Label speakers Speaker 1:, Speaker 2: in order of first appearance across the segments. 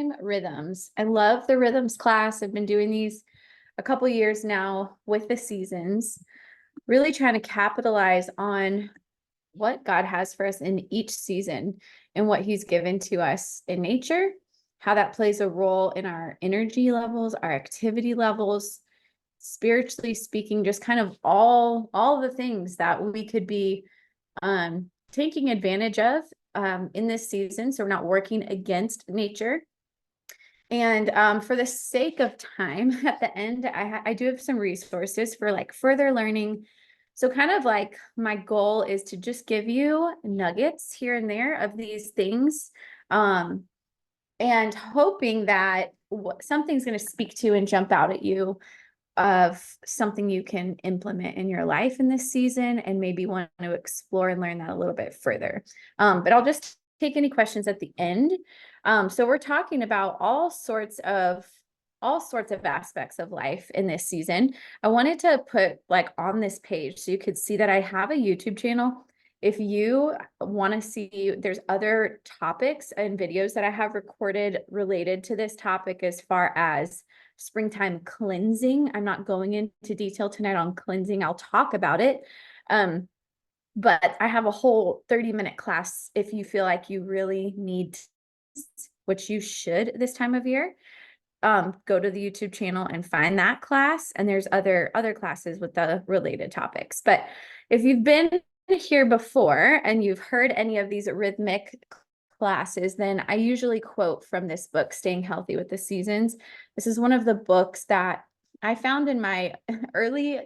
Speaker 1: Springtime Rhythms. I love the rhythms class. I've been doing these a couple years now with the seasons, really trying to capitalize on what God has for us in each season and what he's given to us in nature, how that plays a role in our energy levels, our activity levels, spiritually speaking, just kind of all the things that we could be taking advantage of in this season. So we're not working against nature. And for the sake of time at the end, I do have some resources for like further learning. So kind of like my goal is to just give you nuggets here and there of these things, and hoping that something's going to speak to and jump out at you of something you can implement in your life in this season and maybe want to explore and learn that a little bit further. But I'll just take any questions at the end. So we're talking about all sorts of aspects of life in this season. I wanted to put like on this page so you could see that I have a YouTube channel. If you want to see, there's other topics and videos that I have recorded related to this topic as far as springtime cleansing. I'm not going into detail tonight on cleansing. I'll talk about it. But I have a whole 30-minute class if you feel like you really need, which you should this time of year. Go to the YouTube channel and find that class. And there's other classes with the related topics. But if you've been here before and you've heard any of these rhythmic classes, then I usually quote from this book, Staying Healthy with the Seasons. This is one of the books that I found in my early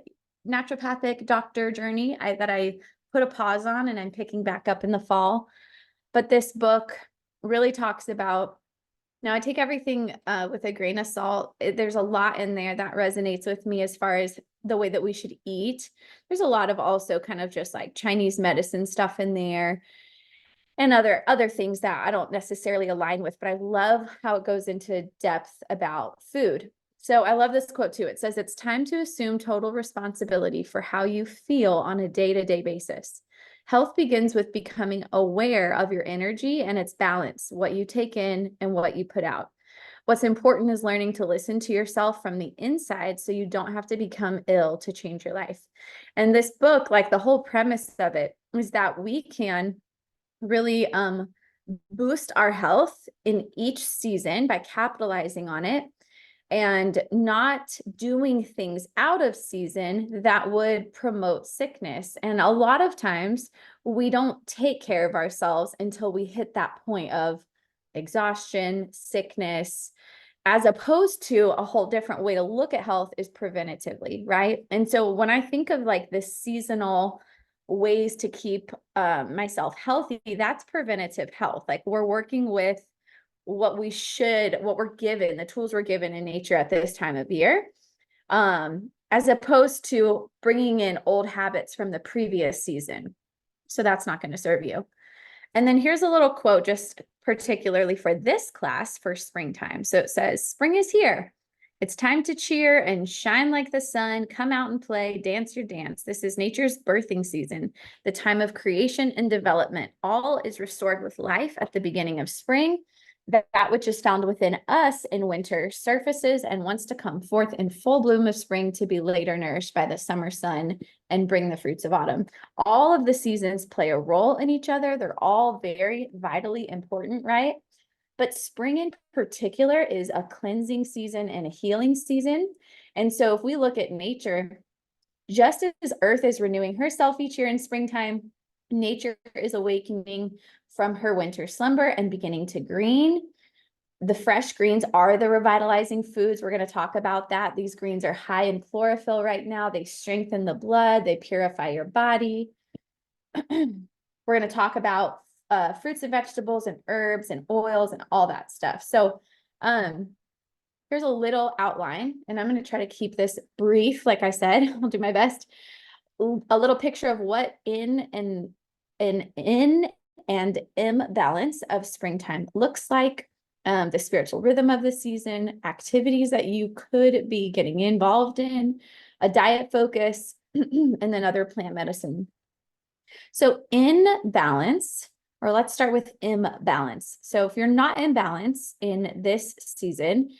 Speaker 1: naturopathic doctor journey that I put a pause on and I'm picking back up in the fall. But this book really talks about, now I take everything with a grain of salt. There's a lot in there that resonates with me as far as the way that we should eat. There's a lot of also kind of just like Chinese medicine stuff in there and other things that I don't necessarily align with, but I love how it goes into depth about food. So I love this quote too. It says, "It's time to assume total responsibility for how you feel on a day-to-day basis. Health begins with becoming aware of your energy and its balance, what you take in and what you put out. What's important is learning to listen to yourself from the inside so you don't have to become ill to change your life." And this book, like the whole premise of it, is that we can really boost our health in each season by capitalizing on it and not doing things out of season that would promote sickness. And a lot of times we don't take care of ourselves until we hit that point of exhaustion, sickness, as opposed to a whole different way to look at health is preventatively, right? And so when I think of like the seasonal ways to keep myself healthy, that's preventative health. Like we're working with what we're given, the tools we're given in nature at this time of year, as opposed to bringing in old habits from the previous season. So that's not going to serve you. And then here's a little quote just particularly for this class for springtime. So it says, "Spring is here. It's time to cheer and shine like the sun. Come out and play, dance your dance. This is nature's birthing season, the time of creation and development. All is restored with life at the beginning of spring. That which is found within us in winter surfaces and wants to come forth in full bloom of spring to be later nourished by the summer sun and bring the fruits of autumn." All of the seasons play a role in each other. They're all very vitally important, right? But spring in particular is a cleansing season and a healing season. And so if we look at nature, just as Earth is renewing herself each year in springtime, nature is awakening from her winter slumber and beginning to green. The fresh greens are the revitalizing foods. We're going to talk about that. These greens are high in chlorophyll right now. They strengthen the blood. They purify your body. We're going to talk about fruits and vegetables and herbs and oils and all that stuff. So here's a little outline, and I'm going to try to keep this brief. Like I said, I'll do my best. A little picture of what in and imbalance of springtime looks like, the spiritual rhythm of the season, activities that you could be getting involved in, a diet focus, and then other plant medicine. So in balance, or let's start with imbalance. So if you're not in balance in this season,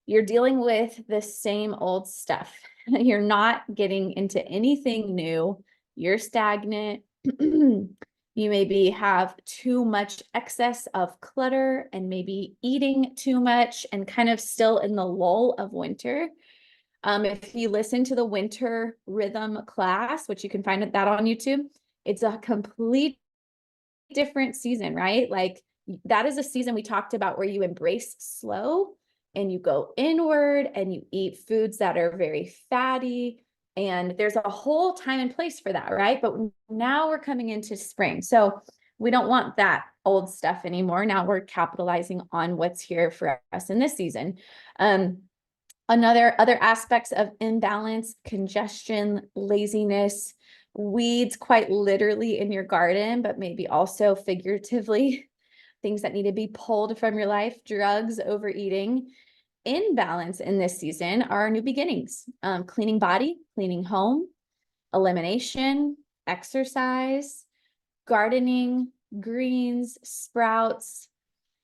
Speaker 1: you're dealing with the same old stuff. You're not getting into anything new. You're stagnant. You maybe have too much excess of clutter and maybe eating too much and kind of still in the lull of winter. If you listen to the winter rhythm class, which you can find that on YouTube, it's a complete different season, right? Like that is a season we talked about where you embrace slow and you go inward and you eat foods that are very fatty. And there's a whole time and place for that, right? But now we're coming into spring. So we don't want that old stuff anymore. Now we're capitalizing on what's here for us in this season. Other aspects of imbalance, congestion, laziness, weeds quite literally in your garden, but maybe also figuratively, things that need to be pulled from your life, drugs, overeating. Imbalance in this season are new beginnings, cleaning body, cleaning home, elimination, exercise, gardening, greens, sprouts.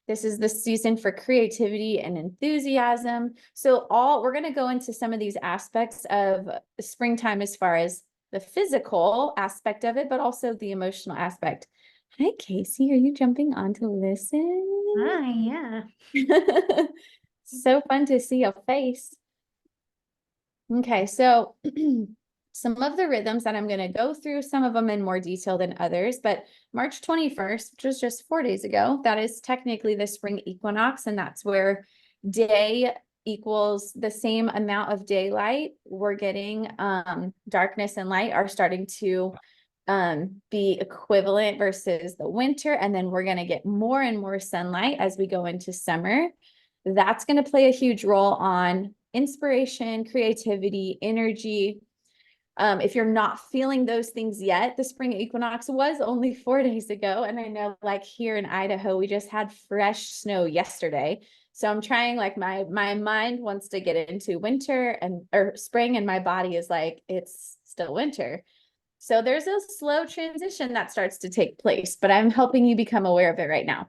Speaker 1: This is the season for creativity and enthusiasm. So we're going to go into some of these aspects of springtime as far as the physical aspect of it, but also the emotional aspect. Hi, Casey. Are you jumping on to listen?
Speaker 2: Hi, yeah.
Speaker 1: So fun to see your face. Okay, so some of the rhythms that I'm going to go through, some of them in more detail than others, but March 21st, which was just 4 days ago, that is technically the spring equinox, and that's where day equals the same amount of daylight. We're getting darkness and light are starting to be equivalent versus the winter, and then we're going to get more and more sunlight as we go into summer. That's going to play a huge role on inspiration, creativity, energy. If you're not feeling those things yet, the spring equinox was only 4 days ago. And I know like here in Idaho, we just had fresh snow yesterday. So I'm trying like my mind wants to get into winter or spring, and my body is like, it's still winter. So there's a slow transition that starts to take place, but I'm helping you become aware of it right now.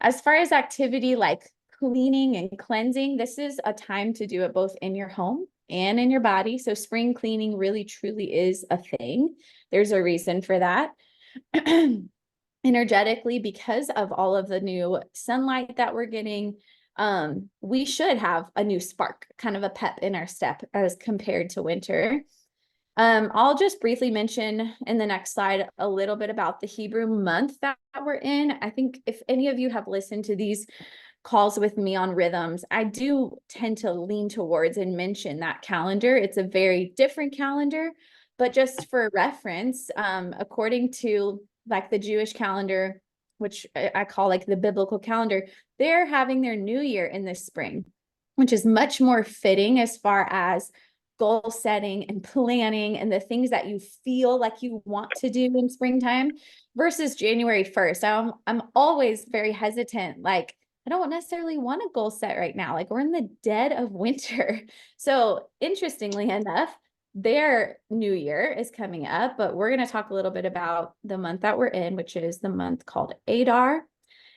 Speaker 1: As far as activity like cleaning and cleansing, this is a time to do it both in your home and in your body. So spring cleaning really truly is a thing. There's a reason for that. Energetically, because of all of the new sunlight that we're getting, we should have a new spark, kind of a pep in our step as compared to winter. I'll just briefly mention in the next slide a little bit about the Hebrew month that we're in. I think if any of you have listened to these calls with me on rhythms, I do tend to lean towards and mention that calendar. It's a very different calendar, but just for reference, according to like the Jewish calendar, which I call like the biblical calendar, they're having their new year in this spring, which is much more fitting as far as goal setting and planning and the things that you feel like you want to do in springtime versus January 1st. I'm always very hesitant. Like, I don't necessarily want a goal set right now. Like we're in the dead of winter. So interestingly enough, their new year is coming up, but we're going to talk a little bit about the month that we're in, which is the month called Adar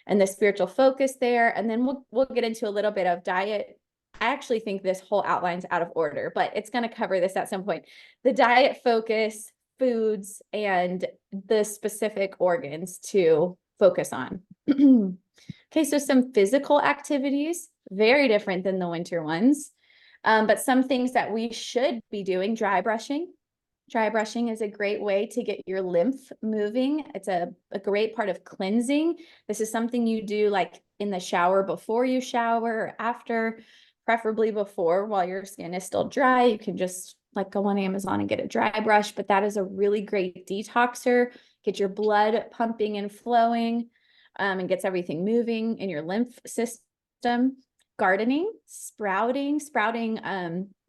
Speaker 1: and the spiritual focus there. And then we'll get into a little bit of diet. I actually think this whole outline's out of order, but it's going to cover this at some point. The diet focus, foods, and the specific organs to focus on. Okay, so some physical activities, very different than the winter ones, but some things that we should be doing, dry brushing. Dry brushing is a great way to get your lymph moving. It's a great part of cleansing. This is something you do like in the shower before you shower or after, preferably before while your skin is still dry. You can just like go on Amazon and get a dry brush, but that is a really great detoxer. Get your blood pumping and flowing, and gets everything moving in your lymph system. Gardening, sprouting,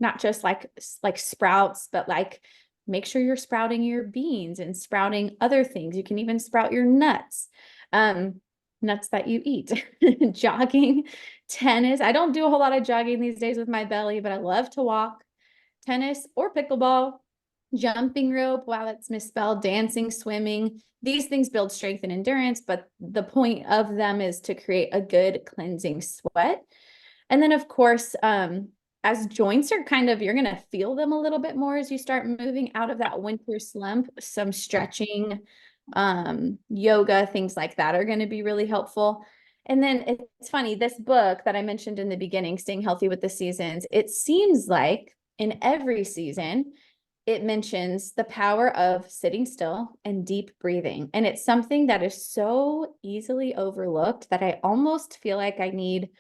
Speaker 1: not just like sprouts, but like make sure you're sprouting your beans and sprouting other things. You can even sprout your nuts, nuts that you eat. Jogging, tennis. I don't do a whole lot of jogging these days with my belly, but I love to walk. Tennis or pickleball, jumping rope, wow, that's misspelled, dancing, swimming. These things build strength and endurance, but the point of them is to create a good cleansing sweat. And then of course, as joints are kind of, you're going to feel them a little bit more as you start moving out of that winter slump, some stretching, yoga, things like that are going to be really helpful. And then it's funny, this book that I mentioned in the beginning, Staying Healthy with the Seasons, it seems like in every season, it mentions the power of sitting still and deep breathing. And it's something that is so easily overlooked that I almost feel like I need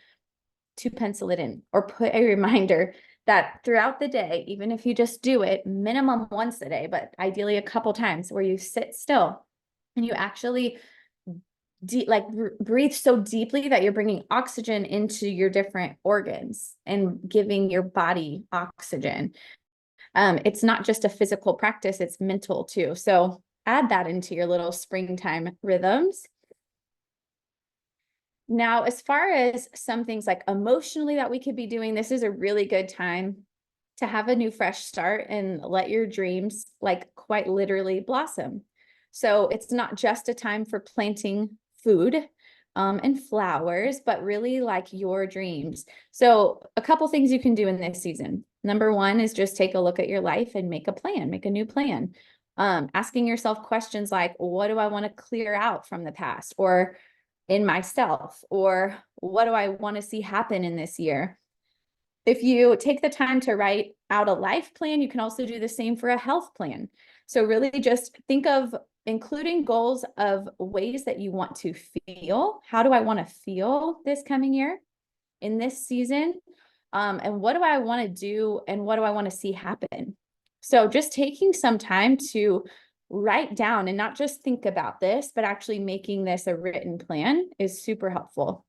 Speaker 1: to pencil it in or put a reminder that throughout the day, even if you just do it minimum once a day, but ideally a couple times where you sit still and you actually breathe so deeply that you're bringing oxygen into your different organs and giving your body oxygen. It's not just a physical practice, it's mental too. So add that into your little springtime rhythms. Now, as far as some things like emotionally that we could be doing, this is a really good time to have a new fresh start and let your dreams like quite literally blossom. So it's not just a time for planting food and flowers, but really like your dreams. So a couple things you can do in this season. Number one is just take a look at your life and make a plan, make a new plan. Asking yourself questions like, what do I want to clear out from the past or in myself? Or what do I want to see happen in this year? If you take the time to write out a life plan, you can also do the same for a health plan. So really just think of including goals of ways that you want to feel. How do I want to feel this coming year in this season? And what do I want to do and what do I want to see happen? So just taking some time to write down and not just think about this, but actually making this a written plan is super helpful.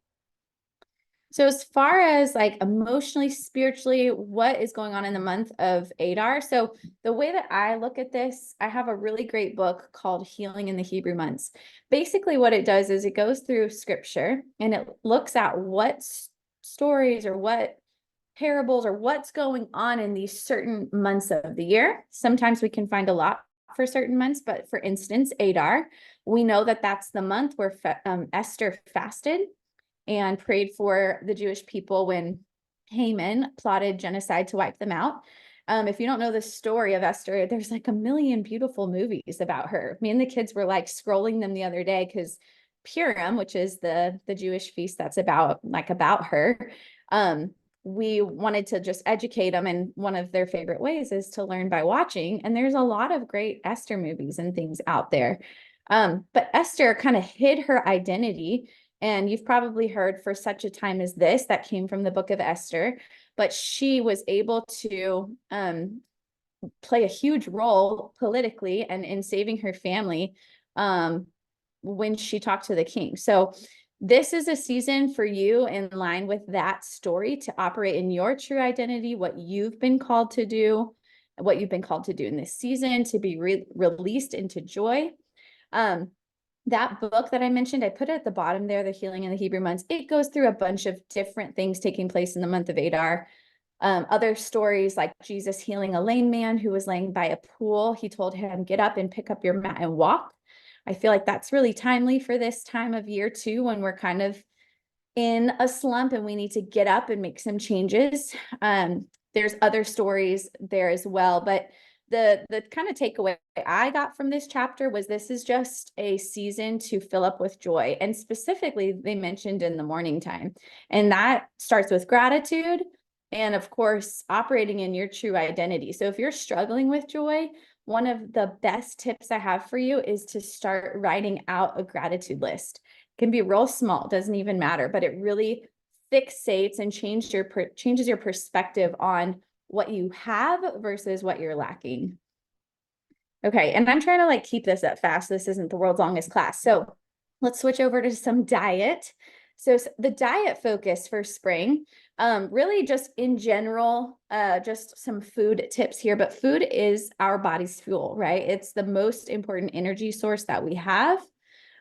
Speaker 1: So as far as like emotionally, spiritually, what is going on in the month of Adar? So the way that I look at this, I have a really great book called Healing in the Hebrew Months. Basically what it does is it goes through scripture and it looks at what stories or what parables or what's going on in these certain months of the year. Sometimes we can find a lot for certain months, but for instance, Adar, we know that that's the month where Esther fasted and prayed for the Jewish people when Haman plotted genocide to wipe them out. If you don't know the story of Esther, there's like a million beautiful movies about her. Me and the kids were like scrolling them the other day because Purim, which is the Jewish feast that's about her, we wanted to just educate them. And one of their favorite ways is to learn by watching. And there's a lot of great Esther movies and things out there. But Esther kind of hid her identity. And you've probably heard for such a time as this, that came from the book of Esther, but she was able to play a huge role politically and in saving her family when she talked to the king. So this is a season for you in line with that story to operate in your true identity, what you've been called to do, what you've been called to do in this season, to be released into joy. That book that I mentioned, I put it at the bottom there, The Healing in the Hebrew Months. It goes through a bunch of different things taking place in the month of Adar. Other stories like Jesus healing a lame man who was laying by a pool. He told him, get up and pick up your mat and walk. I feel like that's really timely for this time of year too, when we're kind of in a slump and we need to get up and make some changes. There's other stories there as well, but the kind of takeaway I got from this chapter was this is just a season to fill up with joy. And specifically, they mentioned in the morning time. And that starts with gratitude and, of course, operating in your true identity. So if you're struggling with joy, one of the best tips I have for you is to start writing out a gratitude list. It can be real small, doesn't even matter, but it really fixates and changes your perspective on what you have versus what you're lacking. Okay, and I'm trying to like keep this up fast. This isn't the world's longest class. So let's switch over to some diet. So the diet focus for spring, really just in general, just some food tips here, but food is our body's fuel, right? It's the most important energy source that we have.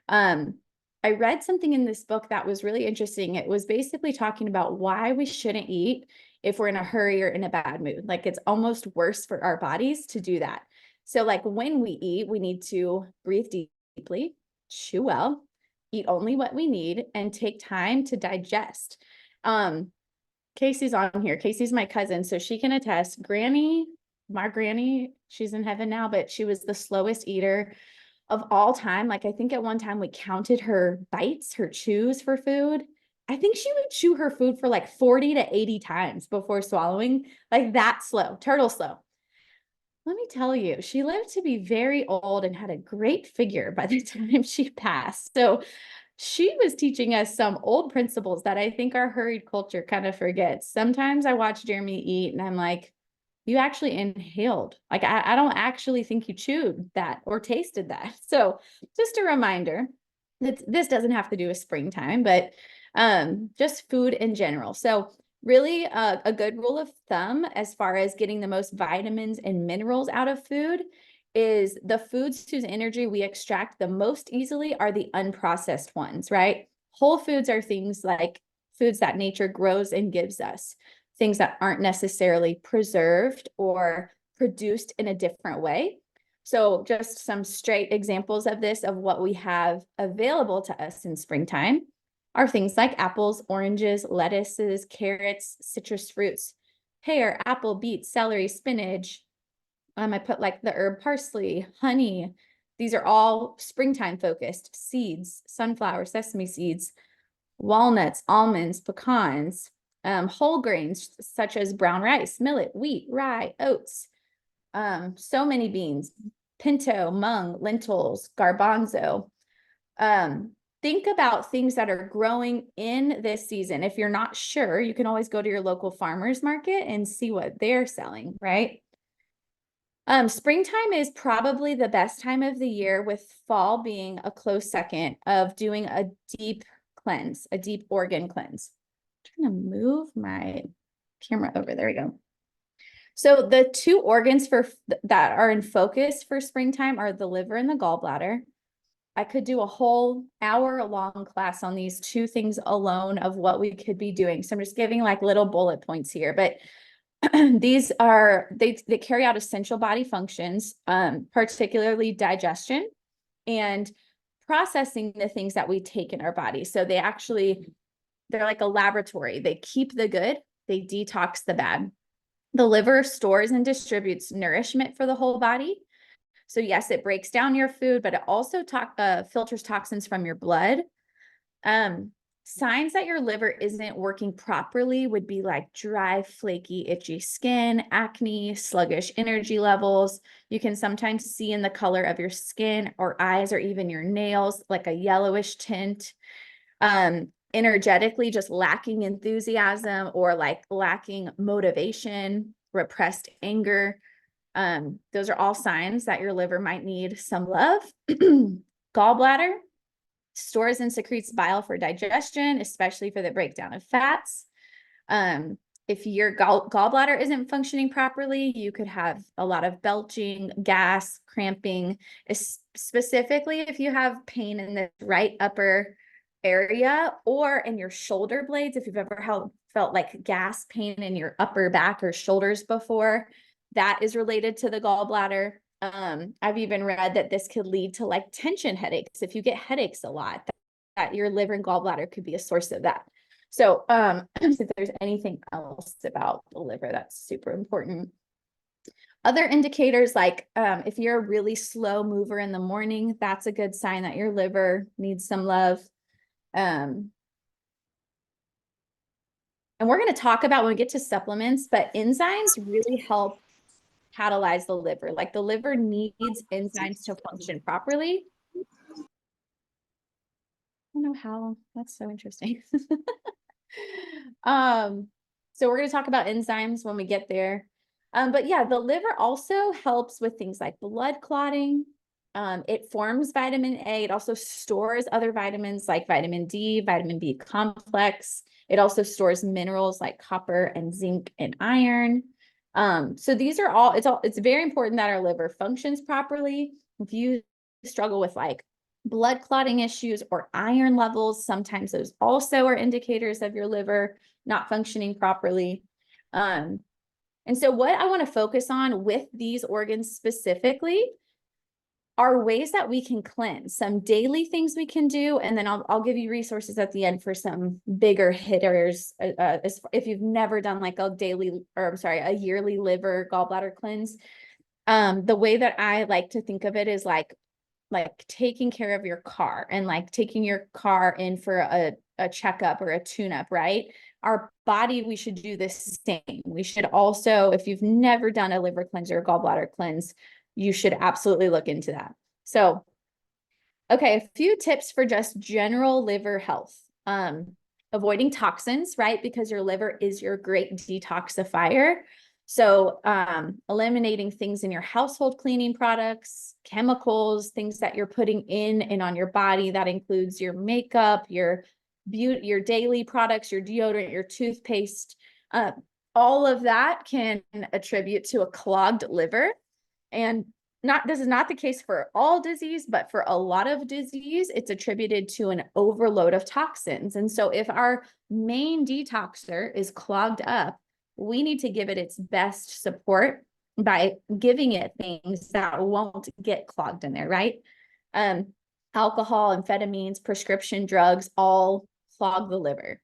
Speaker 1: I read something in this book that was really interesting. It was basically talking about why we shouldn't eat if we're in a hurry or in a bad mood. Like it's almost worse for our bodies to do that. So like when we eat, we need to breathe deeply, chew well, eat only what we need, and take time to digest. Casey's on here. Casey's my cousin, so she can attest. My granny, she's in heaven now, but she was the slowest eater of all time. Like I think at one time we counted her bites, her chews for food. I think she would chew her food for like 40 to 80 times before swallowing, like that slow, turtle slow. Let me tell you, she lived to be very old and had a great figure by the time she passed. So she was teaching us some old principles that I think our hurried culture kind of forgets. Sometimes I watch Jeremy eat and I'm like, you actually inhaled. Like, I don't actually think you chewed that or tasted that. So just a reminder that this doesn't have to do with springtime, but just food in general. So really a good rule of thumb as far as getting the most vitamins and minerals out of food is the foods whose energy we extract the most easily are the unprocessed ones, right? Whole foods are things like foods that nature grows and gives us, things that aren't necessarily preserved or produced in a different way. So just some straight examples of this, of what we have available to us in springtime, are things like apples, oranges, lettuces, carrots, citrus fruits, pear, apple, beet, celery, spinach. I put like the herb parsley, honey. These are all springtime focused. Seeds, sunflower, sesame seeds, walnuts, almonds, pecans, whole grains such as brown rice, millet, wheat, rye, oats, so many beans, pinto, mung, lentils, garbanzo. Think about things that are growing in this season. If you're not sure, you can always go to your local farmer's market and see what they're selling, right? Springtime is probably the best time of the year, with fall being a close second, of doing a deep cleanse, a deep organ cleanse. I'm trying to move my camera over. There we go. So the two organs that are in focus for springtime are the liver and the gallbladder. I could do a whole hour-long class on these two things alone of what we could be doing. So I'm just giving like little bullet points here, but these are, they carry out essential body functions, particularly digestion and processing the things that we take in our body. So they're like a laboratory. They keep the good, they detox the bad. The liver stores and distributes nourishment for the whole body. So yes, it breaks down your food, but it also filters toxins from your blood. Signs that your liver isn't working properly would be like dry, flaky, itchy skin, acne, sluggish energy levels. You can sometimes see in the color of your skin or eyes or even your nails, like a yellowish tint. Energetically, just lacking enthusiasm or like lacking motivation, repressed anger. Those are all signs that your liver might need some love. Gallbladder stores and secretes bile for digestion, especially for the breakdown of fats. If your gallbladder isn't functioning properly, you could have a lot of belching, gas, cramping, specifically if you have pain in the right upper area or in your shoulder blades. If you've ever felt like gas pain in your upper back or shoulders before, that is related to the gallbladder. I've even read that this could lead to like tension headaches. If you get headaches a lot, that your liver and gallbladder could be a source of that. So if there's anything else about the liver, that's super important. Other indicators, like if you're a really slow mover in the morning, that's a good sign that your liver needs some love. And we're going to talk about when we get to supplements, but enzymes really help catalyze the liver. Like the liver needs enzymes to function properly. I don't know how. That's so interesting. So we're going to talk about enzymes when we get there. But yeah, the liver also helps with things like blood clotting. It forms vitamin A. It also stores other vitamins like vitamin D, vitamin B complex. It also stores minerals like copper and zinc and iron. So these are all, it's very important that our liver functions properly. If you struggle with like blood clotting issues or iron levels, sometimes those also are indicators of your liver not functioning properly. And so what I want to focus on with these organs specifically are ways that we can cleanse, some daily things we can do, and then I'll give you resources at the end for some bigger hitters. If you've never done like a daily, or I'm sorry, a yearly liver gallbladder cleanse, the way that I like to think of it is like taking care of your car and like taking your car in for a checkup or a tune-up, right? Our body, we should do the same. We should also, if you've never done a liver cleanse or a gallbladder cleanse, you should absolutely look into that. So, okay, a few tips for just general liver health. Avoiding toxins, right? Because your liver is your great detoxifier. So eliminating things in your household cleaning products, chemicals, things that you're putting in and on your body. That includes your makeup, your beauty, your daily products, your deodorant, your toothpaste. All of that can attribute to a clogged liver. And this is not the case for all disease, but for a lot of disease, it's attributed to an overload of toxins. And so if our main detoxer is clogged up, we need to give it its best support by giving it things that won't get clogged in there, right? Alcohol, amphetamines, prescription drugs all clog the liver.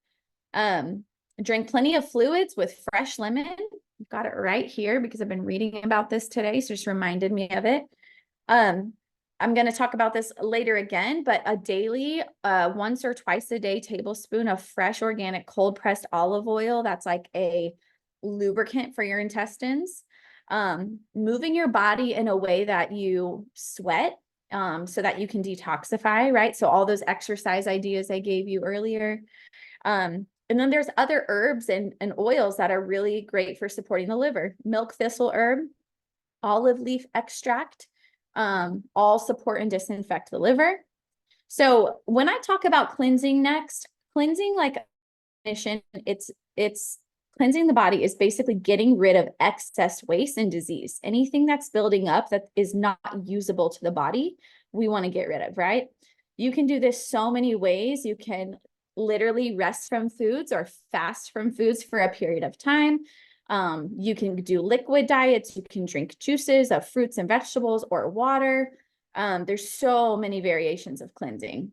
Speaker 1: Drink plenty of fluids with fresh lemon. I've got it right here because I've been reading about this today, so just reminded me of it. I'm going to talk about this later again, but a daily, once or twice a day tablespoon of fresh organic cold pressed olive oil. That's like a lubricant for your intestines. Moving your body in a way that you sweat, so that you can detoxify, right? So all those exercise ideas I gave you earlier. And then there's other herbs and oils that are really great for supporting the liver. Milk thistle herb, olive leaf extract, all support and disinfect the liver. So when I talk about cleansing next, cleansing like mission, it's cleansing the body is basically getting rid of excess waste and disease. Anything that's building up that is not usable to the body, we want to get rid of, right? You can do this so many ways. You can literally rest from foods or fast from foods for a period of time. You can do liquid diets. You can drink juices of fruits and vegetables or water. There's so many variations of cleansing.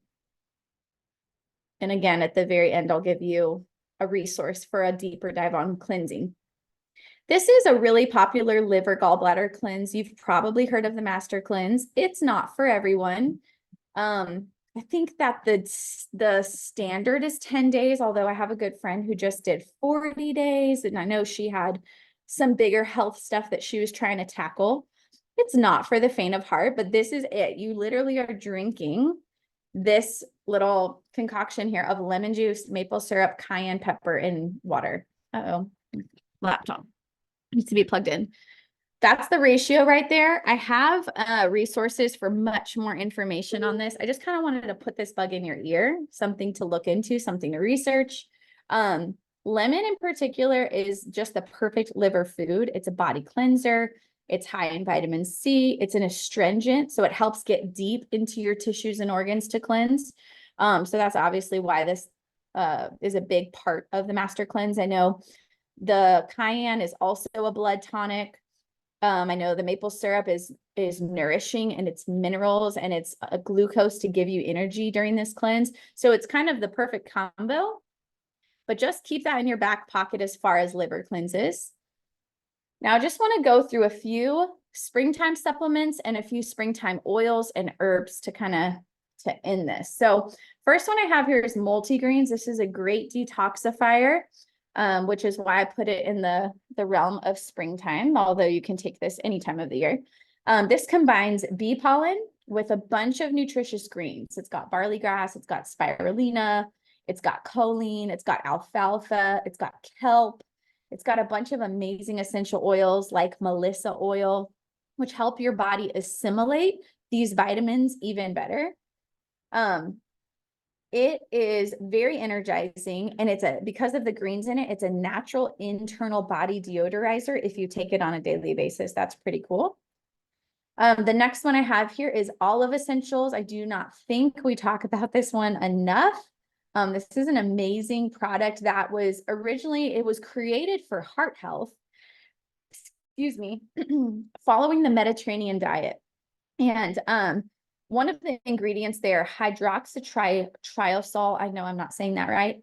Speaker 1: And again, at the very end, I'll give you a resource for a deeper dive on cleansing. This is a really popular liver gallbladder cleanse. You've probably heard of the Master Cleanse. It's not for everyone. I think that the standard is 10 days, although I have a good friend who just did 40 days, and I know she had some bigger health stuff that she was trying to tackle. It's not for the faint of heart, but this is it. You literally are drinking this little concoction here of lemon juice, maple syrup, cayenne pepper, and water. Uh-oh, laptop needs to be plugged in. That's the ratio right there. I have resources for much more information on this. I just kind of wanted to put this bug in your ear, something to look into, something to research. Lemon in particular is just the perfect liver food. It's a body cleanser. It's high in vitamin C. It's an astringent, so it helps get deep into your tissues and organs to cleanse. So that's obviously why this is a big part of the Master Cleanse. I know the cayenne is also a blood tonic. I know the maple syrup is nourishing, and it's minerals, and it's a glucose to give you energy during this cleanse. So it's kind of the perfect combo, but just keep that in your back pocket as far as liver cleanses. Now I just want to go through a few springtime supplements and a few springtime oils and herbs to end this. So first one I have here is multigreens. This is a great detoxifier. Which is why I put it in the realm of springtime, although you can take this any time of the year. This combines bee pollen with a bunch of nutritious greens. It's got barley grass, it's got spirulina, it's got choline, it's got alfalfa, it's got kelp, it's got a bunch of amazing essential oils like Melissa oil, which help your body assimilate these vitamins even better. It is very energizing, and because of the greens in it, it's a natural internal body deodorizer if you take it on a daily basis. That's pretty cool. The next one I have here is Olive Essentials. I do not think we talk about this one enough. This is an amazing product that was originally, it was created for heart health, excuse me, following the Mediterranean diet. And one of the ingredients there, hydroxytriosol, I know I'm not saying that right,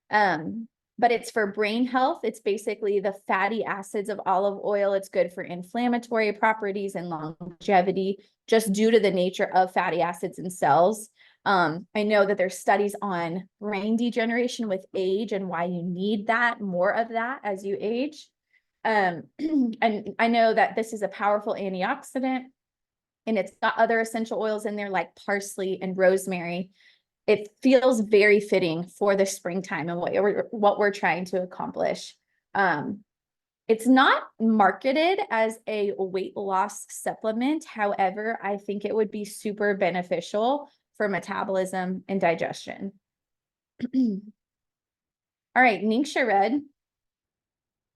Speaker 1: but it's for brain health. It's basically the fatty acids of olive oil. It's good for inflammatory properties and longevity, just due to the nature of fatty acids in cells. I know that there's studies on brain degeneration with age and why you need that, more of that as you age. And I know that this is a powerful antioxidant, and it's got other essential oils in there like parsley and rosemary. It feels very fitting for the springtime and what we're trying to accomplish. It's not marketed as a weight loss supplement. However, I think it would be super beneficial for metabolism and digestion. All right, Ningxia Red.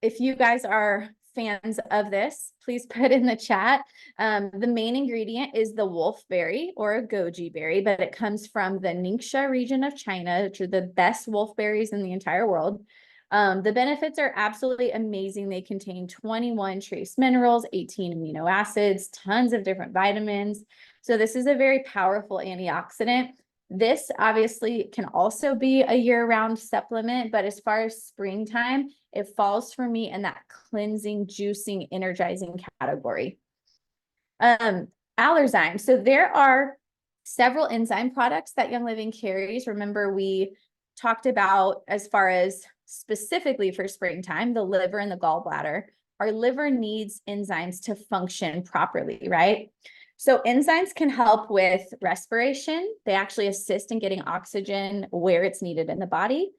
Speaker 1: If you guys are fans of this, please put in the chat. The main ingredient is the wolfberry or a goji berry, but it comes from the Ningxia region of China, which are the best wolfberries in the entire world. The benefits are absolutely amazing. They contain 21 trace minerals, 18 amino acids, tons of different vitamins. So this is a very powerful antioxidant. This obviously can also be a year-round supplement, but as far as springtime, it falls for me in that cleansing, juicing, energizing category. Allerzyme. So there are several enzyme products that Young Living carries. Remember, we talked about, as far as specifically for springtime, the liver and the gallbladder. Our liver needs enzymes to function properly, right? So enzymes can help with respiration. They actually assist in getting oxygen where it's needed in the body.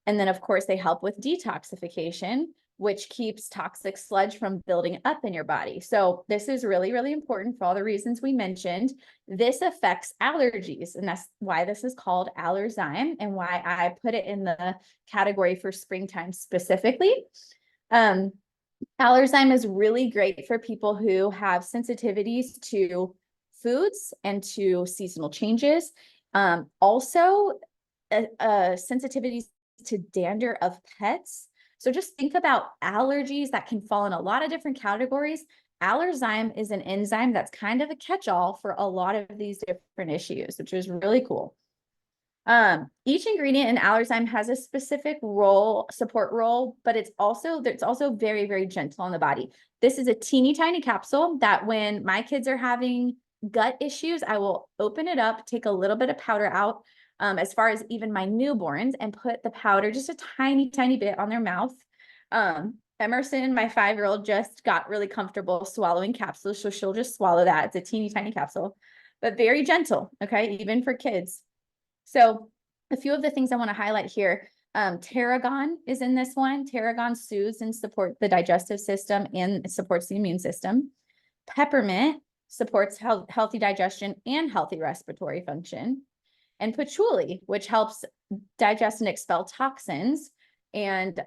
Speaker 1: And then, of course, they help with detoxification, which keeps toxic sludge from building up in your body. So this is really, really important for all the reasons we mentioned. This affects allergies, and that's why this is called Allerzyme and why I put it in the category for springtime specifically. Allerzyme is really great for people who have sensitivities to foods and to seasonal changes. Also, sensitivities to dander of pets. So just think about allergies that can fall in a lot of different categories. Allerzyme is an enzyme that's kind of a catch-all for a lot of these different issues, which is really cool. Each ingredient in Allerzyme has a specific support role, but it's also very, very gentle on the body. This is a teeny tiny capsule that when my kids are having gut issues, I will open it up, take a little bit of powder out, as far as even my newborns, and put the powder just a tiny, tiny bit on their mouth. Emerson, my 5-year-old, just got really comfortable swallowing capsules, so she'll just swallow that. It's a teeny tiny capsule, but very gentle, okay, even for kids. So a few of the things I want to highlight here, tarragon is in this one. Tarragon soothes and supports the digestive system and supports the immune system. Peppermint supports healthy digestion and healthy respiratory function. And patchouli, which helps digest and expel toxins, and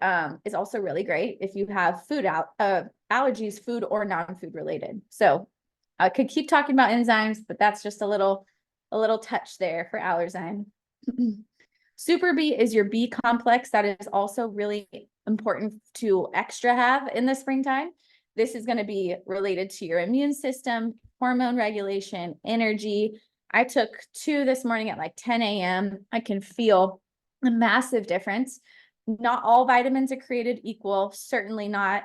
Speaker 1: is also really great if you have allergies, food or non-food related. So I could keep talking about enzymes, but that's just a little touch there for Allerzyme. Super B is your B complex. That is also really important to extra have in the springtime. This is going to be related to your immune system, hormone regulation, energy. I took 2 this morning at like 10 a.m. I can feel a massive difference. Not all vitamins are created equal, certainly not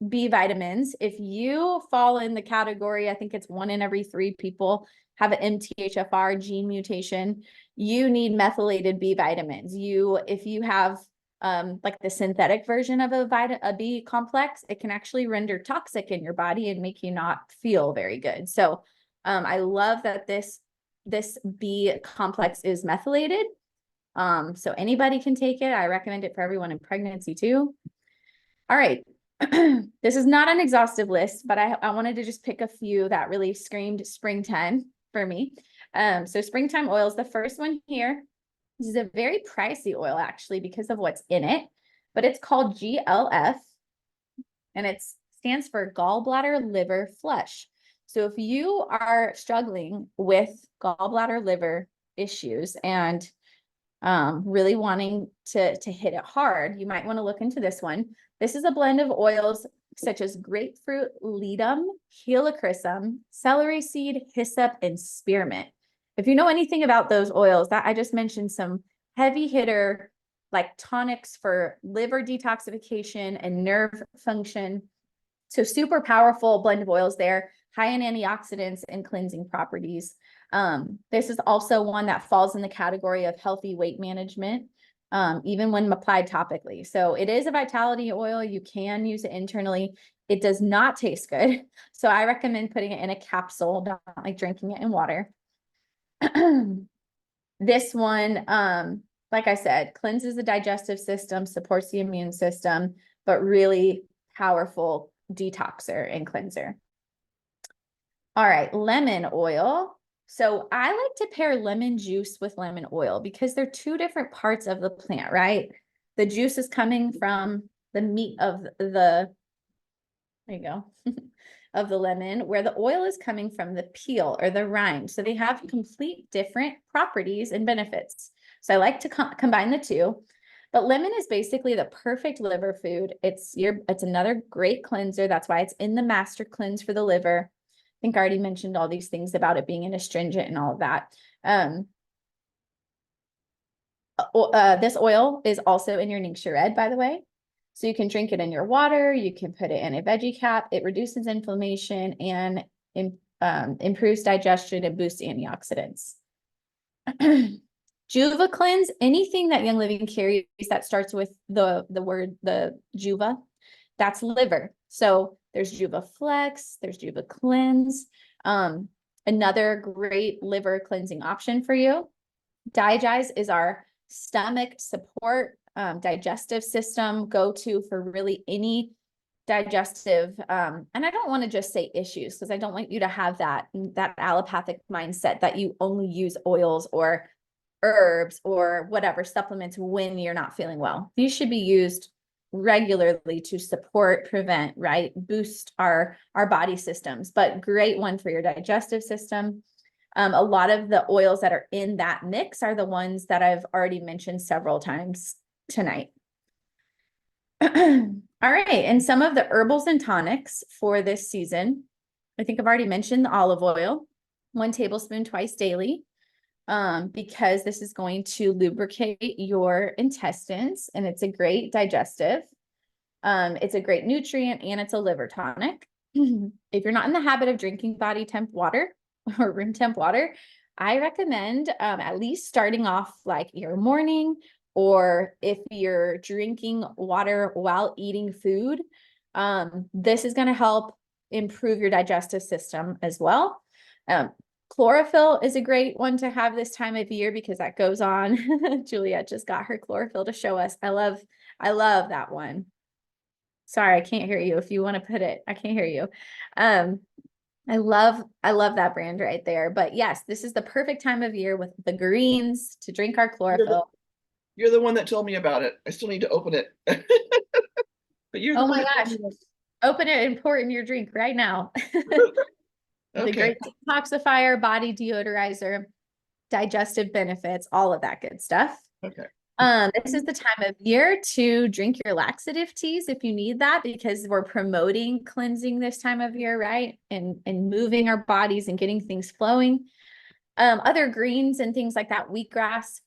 Speaker 1: B vitamins. If you fall in the category, I think it's 1 in every 3 people have an MTHFR gene mutation, you need methylated B vitamins. If you have like the synthetic version of a B complex, it can actually render toxic in your body and make you not feel very good. So I love that this B complex is methylated. So anybody can take it. I recommend it for everyone in pregnancy too. All right. This is not an exhaustive list, but I wanted to just pick a few that really screamed springtime for me. So springtime oils, the first one here, this is a very pricey oil actually because of what's in it, but it's called GLF and it stands for gallbladder liver flush. So if you are struggling with gallbladder liver issues and really wanting to hit it hard, you might want to look into this one. This is a blend of oils such as grapefruit, ledum, helichrysum, celery seed, hyssop, and spearmint. If you know anything about those oils, that I just mentioned some heavy hitter like tonics for liver detoxification and nerve function. So super powerful blend of oils there, high in antioxidants and cleansing properties. This is also one that falls in the category of healthy weight management, even when applied topically. So it is a vitality oil. You can use it internally. It does not taste good. So I recommend putting it in a capsule, not like drinking it in water. This one, like I said, cleanses the digestive system, supports the immune system, but really powerful detoxer and cleanser. All right, lemon oil. So I like to pair lemon juice with lemon oil because they're two different parts of the plant, right? The juice is coming from the meat of the, there you go, of the lemon, where the oil is coming from the peel or the rind. So they have complete different properties and benefits. So I like to combine the two. But lemon is basically the perfect liver food. It's another great cleanser. That's why it's in the master cleanse for the liver. I think I already mentioned all these things about it being an astringent and all of that. This oil is also in your Ningxia Red, by the way. So you can drink it in your water. You can put it in a veggie cap. It reduces inflammation and improves digestion and boosts antioxidants. Juva cleanse, anything that Young Living carries that starts with the word, the Juva, that's liver. So there's Juva Flex, there's Juva Cleanse. Another great liver cleansing option for you. Digize is our stomach support, digestive system go-to for really any digestive, and I don't want to just say issues because I don't want you to have that allopathic mindset that you only use oils or herbs or whatever supplements when you're not feeling well. These should be used regularly to support, prevent, right? Boost our body systems, but great one for your digestive system. A lot of the oils that are in that mix are the ones that I've already mentioned several times tonight. All right, and some of the herbals and tonics for this season, I think I've already mentioned the olive oil, 1 tablespoon twice daily, because this is going to lubricate your intestines and it's a great digestive. It's a great nutrient and it's a liver tonic. If you're not in the habit of drinking body temp water or room temp water, I recommend at least starting off like your morning, or if you're drinking water while eating food, this is going to help improve your digestive system as well. Chlorophyll is a great one to have this time of year because that goes on. Juliet just got her chlorophyll to show us. I love that one. Sorry, I can't hear you. If you want to put it, I can't hear you. I love that brand right there. But yes, this is the perfect time of year with the greens to drink our chlorophyll.
Speaker 3: You're the one that told me about it. I still need to open it. But you're the
Speaker 1: Oh
Speaker 3: one
Speaker 1: my
Speaker 3: that
Speaker 1: gosh.
Speaker 3: told me
Speaker 1: Open it and pour it in your drink right now. The
Speaker 3: Okay.
Speaker 1: great detoxifier, body deodorizer, digestive benefits, all of that good stuff.
Speaker 3: Okay.
Speaker 1: This is the time of year to drink your laxative teas if you need that, because we're promoting cleansing this time of year, right? And moving our bodies and getting things flowing. Other greens and things like that, wheatgrass.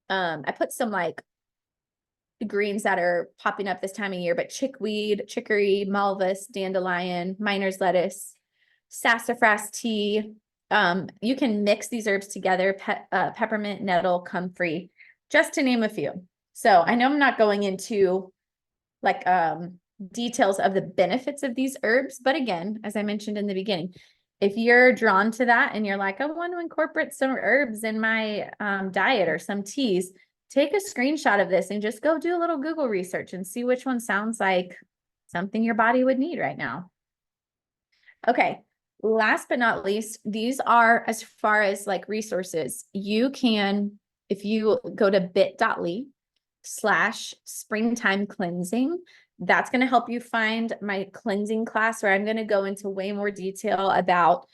Speaker 1: I put some like greens that are popping up this time of year, but chickweed, chicory, malvis, dandelion, miner's lettuce, sassafras tea. You can mix these herbs together, peppermint, nettle, comfrey, just to name a few. So I know I'm not going into like details of the benefits of these herbs, but again, as I mentioned in the beginning, if you're drawn to that and you're like, I want to incorporate some herbs in my diet or some teas, take a screenshot of this and just go do a little Google research and see which one sounds like something your body would need right now. Okay, last but not least, these are as far as like resources. You can, if you go to bit.ly/springtime cleansing, that's going to help you find my cleansing class where I'm going to go into way more detail about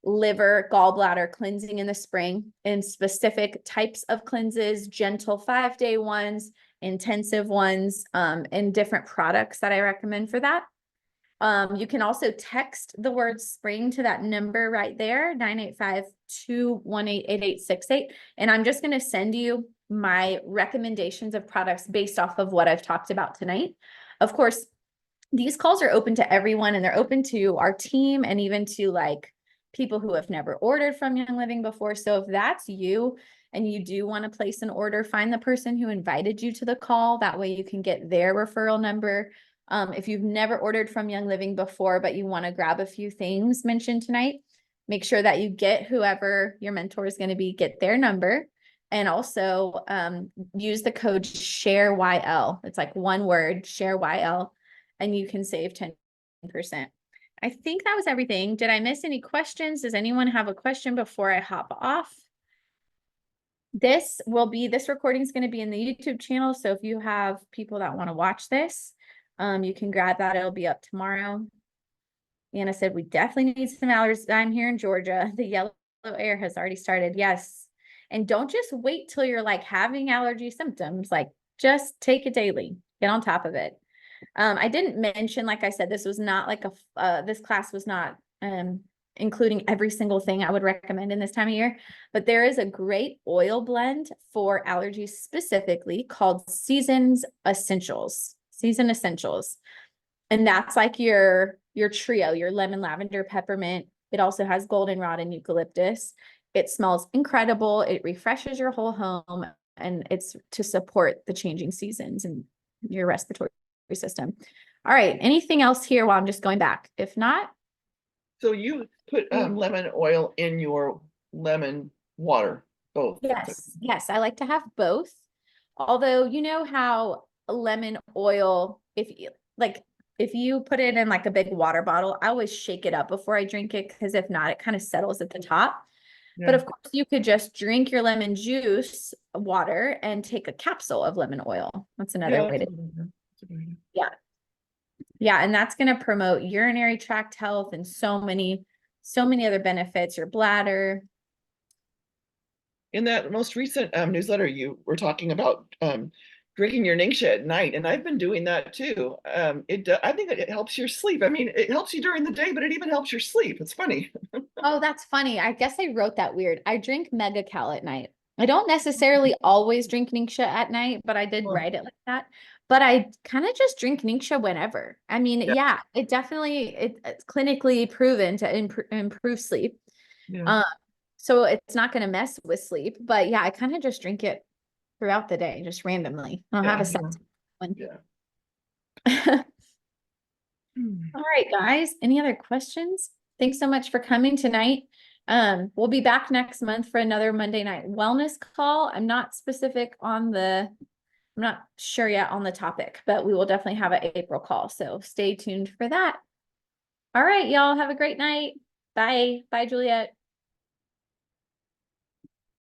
Speaker 1: liver, gallbladder cleansing in the spring and specific types of cleanses, gentle 5-day ones, intensive ones, and different products that I recommend for that. You can also text the word spring to that number right there, 985-218-8868. And I'm just going to send you my recommendations of products based off of what I've talked about tonight. Of course, these calls are open to everyone, and they're open to our team and even to like people who have never ordered from Young Living before. So if that's you and you do want to place an order, find the person who invited you to the call. That way you can get their referral number. If you've never ordered from Young Living before, but you want to grab a few things mentioned tonight, make sure that you get whoever your mentor is going to be, get their number. And also use the code SHAREYL. It's like one word, SHAREYL, and you can save 10%. I think that was everything. Did I miss any questions? Does anyone have a question before I hop off? This recording is going to be in the YouTube channel. So if you have people that want to watch this, you can grab that. It'll be up tomorrow. Anna said, we definitely need some allergies. I'm here in Georgia. The yellow air has already started. Yes. And don't just wait till you're like having allergy symptoms. Like just take it daily. Get on top of it. I didn't mention, like I said, this was not like this class was not including every single thing I would recommend in this time of year, but there is a great oil blend for allergies specifically called Season Essentials. And that's like your trio, your lemon, lavender, peppermint. It also has goldenrod and eucalyptus. It smells incredible. It refreshes your whole home, and it's to support the changing seasons and your respiratory system. All right. Anything else here while I'm just going back? If not.
Speaker 3: So you put lemon oil in your lemon water, both?
Speaker 1: Yes. Yes. I like to have both. Although, you know how lemon oil, if you put it in like a big water bottle, I always shake it up before I drink it, because if not, it kind of settles at the top.
Speaker 3: Yeah.
Speaker 1: But of course, you could just drink your lemon juice water and take a capsule of lemon oil. That's another way to. Yeah. Yeah. And that's going to promote urinary tract health and so many other benefits, your bladder.
Speaker 3: In that most recent newsletter, you were talking about drinking your Ningxia at night, and I've been doing that too. I think it helps your sleep. I mean, it helps you during the day, but it even helps your sleep. It's funny.
Speaker 1: Oh, that's funny. I guess I wrote that weird. I drink Mega-Cal at night. I don't necessarily always drink Ningxia at night, but I did write it like that. But I kind of just drink Ningxia whenever. I mean, yeah, it definitely, it's clinically proven to improve sleep.
Speaker 3: Yeah.
Speaker 1: So it's not going to mess with sleep, but yeah, I kind of just drink it throughout the day, just randomly. I don't have a set one.
Speaker 3: Yeah.
Speaker 1: All right, guys. Any other questions? Thanks so much for coming tonight. We'll be back next month for another Monday night wellness call. I'm not sure yet on the topic, but we will definitely have an April call. So stay tuned for that. All right, y'all have a great night. Bye. Bye, Juliet.